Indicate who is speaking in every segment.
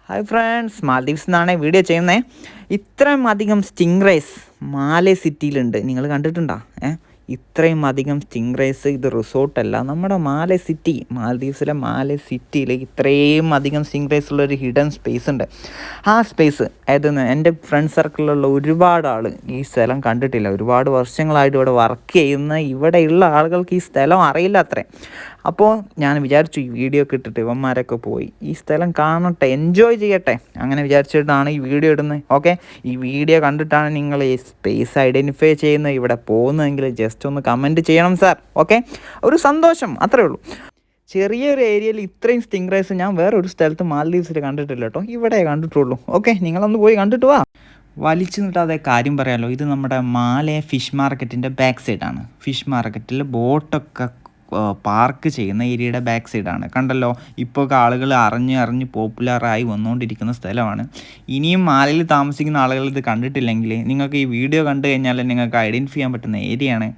Speaker 1: Hi friends, Maldives നിന്നാണ് video ചെയ്യുന്നത്. ഇത്രയും അധികം സ്റ്റിംഗ് മാലേ സിറ്റിയിലുണ്ട്. നിങ്ങൾ കണ്ടിട്ടുണ്ടോ? ഇത്രയും അധികം സ്റ്റിംഗ് ഇത് റിസോർട്ടല്ല, നമ്മുടെ മാലേ സിറ്റി, മാൽദീവ്സിലെ മാലേ സിറ്റിയിൽ ഇത്രയും അധികം സ്റ്റിംഗ് ഉള്ളൊരു ഹിഡൻ സ്പേസ് ഉണ്ട്. ആ സ്പേസ് എൻ്റെ ഫ്രണ്ട് സർക്കിളിലുള്ള ഒരുപാട് ആൾ ഈ സ്ഥലം കണ്ടിട്ടില്ല. ഒരുപാട് വർഷങ്ങളായിട്ട് ഇവിടെ വർക്ക് ചെയ്യുന്ന ഇവിടെയുള്ള ആളുകൾക്ക് ഈ സ്ഥലം അറിയില്ല അത്രേ. അപ്പോൾ ഞാൻ വിചാരിച്ചു ഈ വീഡിയോ ഒക്കെ ഇട്ടിട്ട് ഇവന്മാരൊക്കെ പോയി ഈ സ്ഥലം കാണട്ടെ, എൻജോയ് ചെയ്യട്ടെ, അങ്ങനെ വിചാരിച്ചിട്ടാണ് ഈ വീഡിയോ ഇടുന്നത്. ഓക്കെ, ഈ വീഡിയോ കണ്ടിട്ടാണ് നിങ്ങൾ ഈ സ്പേസ് ഐഡൻറ്റിഫൈ ചെയ്യുന്നത്, ഇവിടെ പോകുന്നതെങ്കിൽ ജസ്റ്റ് ഒന്ന് കമൻറ്റ് ചെയ്യണം സാർ. ഓക്കെ, ഒരു സന്തോഷം, അത്രേ ഉള്ളൂ. ചെറിയൊരു ഏരിയയിൽ ഇത്രയും സ്റ്റിംഗ് ഞാൻ വേറെ ഒരു സ്ഥലത്ത് മാൽദീവ്സിൽ കണ്ടിട്ടില്ല കേട്ടോ, ഇവിടെ കണ്ടിട്ടുള്ളൂ. ഓക്കെ, നിങ്ങളൊന്ന് പോയി കണ്ടിട്ട് വാ. വലിച്ചു നിട്ടാതെ കാര്യം പറയാമല്ലോ, ഇത് നമ്മുടെ മാലേ ഫിഷ് മാർക്കറ്റിൻ്റെ ബാക്ക് സൈഡാണ്. ഫിഷ് മാർക്കറ്റിൽ ബോട്ടൊക്കെ പാർക്ക് ചെയ്യുന്ന ഏരിയയുടെ ബാക്ക് സൈഡാണ്. കണ്ടല്ലോ, ഇപ്പോൾ ആളുകൾ അറിഞ്ഞ് പോപ്പുലറായി വന്നുകൊണ്ടിരിക്കുന്ന സ്ഥലമാണ്. ഇനിയും മാലയിൽ താമസിക്കുന്ന ആളുകൾ ഇത് കണ്ടിട്ടില്ലെങ്കിൽ നിങ്ങൾക്ക് ഈ വീഡിയോ കണ്ടു കഴിഞ്ഞാൽ നിങ്ങൾക്ക് ഐഡൻറ്റിഫൈ ചെയ്യാൻ പറ്റുന്ന ഏരിയയാണ്.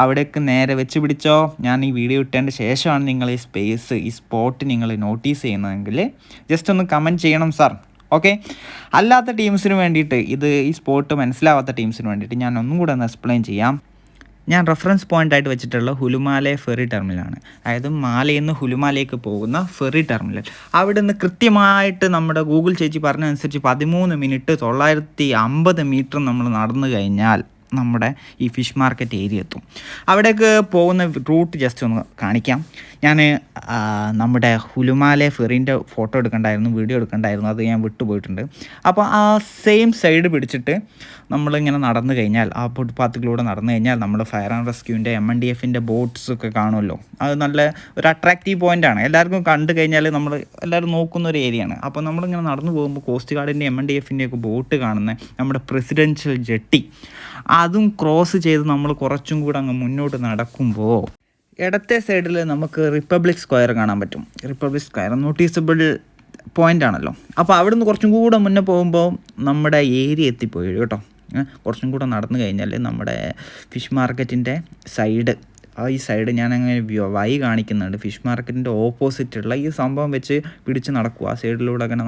Speaker 1: അവിടേക്ക് നേരെ വെച്ച് പിടിച്ചോ. ഞാൻ ഈ വീഡിയോ ഇട്ടതിൻ്റെ ശേഷമാണ് നിങ്ങൾ ഈ സ്പേസ്, ഈ സ്പോട്ട് നിങ്ങൾ നോട്ടീസ് ചെയ്യുന്നതെങ്കിൽ ജസ്റ്റ് ഒന്ന് കമൻറ്റ് ചെയ്യണം സാർ. ഓക്കെ, അല്ലാത്ത ടീംസിന് വേണ്ടിയിട്ട്, ഈ സ്പോട്ട് മനസ്സിലാവാത്ത ടീംസിന് വേണ്ടിയിട്ട് ഞാൻ ഒന്നും കൂടെ ഒന്ന് എക്സ്പ്ലെയിൻ ചെയ്യാം. ഞാൻ റെഫറൻസ് പോയിൻ്റായിട്ട് വെച്ചിട്ടുള്ള ഹുലുമാലെ ഫെറി ടെർമിനലാണ്. അതായത് മാലയിൽ നിന്ന് ഹുലുമാലേക്ക് പോകുന്ന ഫെറി ടെർമിനൽ. അവിടെ നിന്ന് കൃത്യമായിട്ട് നമ്മുടെ ഗൂഗിൾ ചേച്ചി പറഞ്ഞതനുസരിച്ച് 13 മിനിറ്റ് 950 മീറ്റർ നമ്മൾ നടന്നു കഴിഞ്ഞാൽ നമ്മുടെ ഈ ഫിഷ് മാർക്കറ്റ് ഏരിയ എത്തും. അവിടേക്ക് പോകുന്ന റൂട്ട് ജസ്റ്റ് ഒന്ന് കാണിക്കാം. ഞാൻ നമ്മുടെ ഹുലുമാലെ ഫെറിൻ്റെ ഫോട്ടോ എടുക്കണ്ടായിരുന്നു, വീഡിയോ എടുക്കണ്ടായിരുന്നു, അത് ഞാൻ വിട്ടുപോയിട്ടുണ്ട്. അപ്പോൾ ആ സെയിം സൈഡ് പിടിച്ചിട്ട് നമ്മളിങ്ങനെ നടന്നു കഴിഞ്ഞാൽ, ആ ഫുട്പാത്തിലൂടെ നടന്നു കഴിഞ്ഞാൽ നമ്മൾ ഫയർ ആൻഡ് റെസ്ക്യൂവിൻ്റെ MNDF-ൻ്റെ ബോട്ട്സൊക്കെ കാണുമല്ലോ. അത് നല്ല ഒരു അട്രാക്റ്റീവ് പോയിൻ്റാണ്. എല്ലാവർക്കും കണ്ടു കഴിഞ്ഞാൽ നമ്മൾ എല്ലാവരും നോക്കുന്ന ഒരു ഏരിയയാണ്. അപ്പോൾ നമ്മളിങ്ങനെ നടന്നു പോകുമ്പോൾ കോസ്റ്റ് ഗാർഡിൻ്റെ MNDF-ൻ്റെ ഒക്കെ ബോട്ട് കാണുന്ന നമ്മുടെ പ്രസിഡൻഷ്യൽ ജെട്ടി, അതും ക്രോസ് ചെയ്ത് നമ്മൾ കുറച്ചും കൂടെ അങ്ങ് മുന്നോട്ട് നടക്കുമ്പോൾ ഇടത്തെ സൈഡിൽ നമുക്ക് റിപ്പബ്ലിക് സ്ക്വയർ കാണാൻ പറ്റും. റിപ്പബ്ലിക് സ്ക്വയർ നോട്ടീസബിൾ പോയിൻ്റ് ആണല്ലോ. അപ്പോൾ അവിടെ നിന്ന് കുറച്ചും കൂടെ മുന്നേ പോകുമ്പോൾ നമ്മുടെ ഏരിയ എത്തിപ്പോയി കേട്ടോ. കുറച്ചും കൂടെ നടന്നു കഴിഞ്ഞാൽ നമ്മുടെ ഫിഷ് മാർക്കറ്റിൻ്റെ സൈഡ്, ഈ സൈഡ് ഞാൻ അങ്ങനെ വൈ കാണിക്കുന്നുണ്ട്. ഫിഷ് മാർക്കറ്റിൻ്റെ ഓപ്പോസിറ്റുള്ള ഈ സംഭവം വെച്ച് പിടിച്ച് നടക്കുക. ആ സൈഡിലൂടെ അങ്ങനെ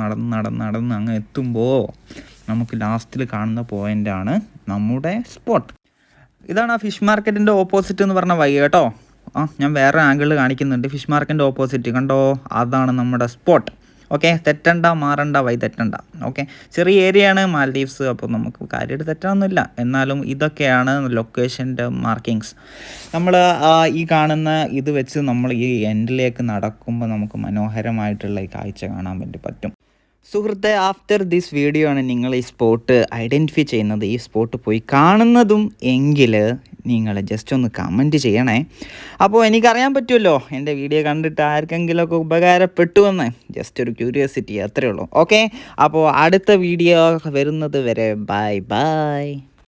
Speaker 1: നടന്ന് അങ്ങ് എത്തുമ്പോൾ നമുക്ക് ലാസ്റ്റിൽ കാണുന്ന പോയിൻ്റാണ് നമ്മുടെ സ്പോട്ട്. ഇതാണ് ആ ഫിഷ് മാർക്കറ്റിൻ്റെ ഓപ്പോസിറ്റ് എന്ന് പറഞ്ഞ വൈ കേട്ടോ. ഞാൻ വേറെ ആംഗിളിൽ കാണിക്കുന്നുണ്ട്. ഫിഷ് മാർക്കറ്റിൻ്റെ ഓപ്പോസിറ്റ് കണ്ടോ, അതാണ് നമ്മുടെ സ്പോട്ട്. ഓക്കെ, തെറ്റണ്ട, മാറണ്ട, വൈ തെറ്റണ്ട. ഓക്കെ, ചെറിയ ഏരിയയാണ് മാൽദീവ്സ്, അപ്പോൾ നമുക്ക് കാര്യമായിട്ട് തെറ്റാനൊന്നുമില്ല. എന്നാലും ഇതൊക്കെയാണ് ലൊക്കേഷൻ്റെ മാർക്കിങ്സ്. നമ്മൾ ഈ കാണുന്ന ഇത് വെച്ച് നമ്മൾ ഈ എൻഡിലേക്ക് നടക്കുമ്പോൾ നമുക്ക് മനോഹരമായിട്ടുള്ള ഈ കാഴ്ച കാണാൻ വേണ്ടി പറ്റും. സുഹൃത്തെ, ആഫ്റ്റർ ദിസ് വീഡിയോ ആണ് നിങ്ങൾ ഈ സ്പോട്ട് ഐഡൻറ്റിഫൈ ചെയ്യുന്നത്, ഈ സ്പോട്ട് പോയി കാണുന്നതും എങ്കിൽ നിങ്ങൾ ജസ്റ്റ് ഒന്ന് കമൻറ്റ് ചെയ്യണേ. അപ്പോൾ എനിക്കറിയാൻ പറ്റുമല്ലോ എൻ്റെ വീഡിയോ കണ്ടിട്ട് ആർക്കെങ്കിലുമൊക്കെ ഉപകാരപ്പെട്ടുവെന്ന്. ജസ്റ്റ് ഒരു ക്യൂരിയോസിറ്റി, അത്രേ ഉള്ളൂ. ഓക്കെ, അപ്പോൾ അടുത്ത വീഡിയോ വരുന്നത് വരെ ബൈ ബൈ.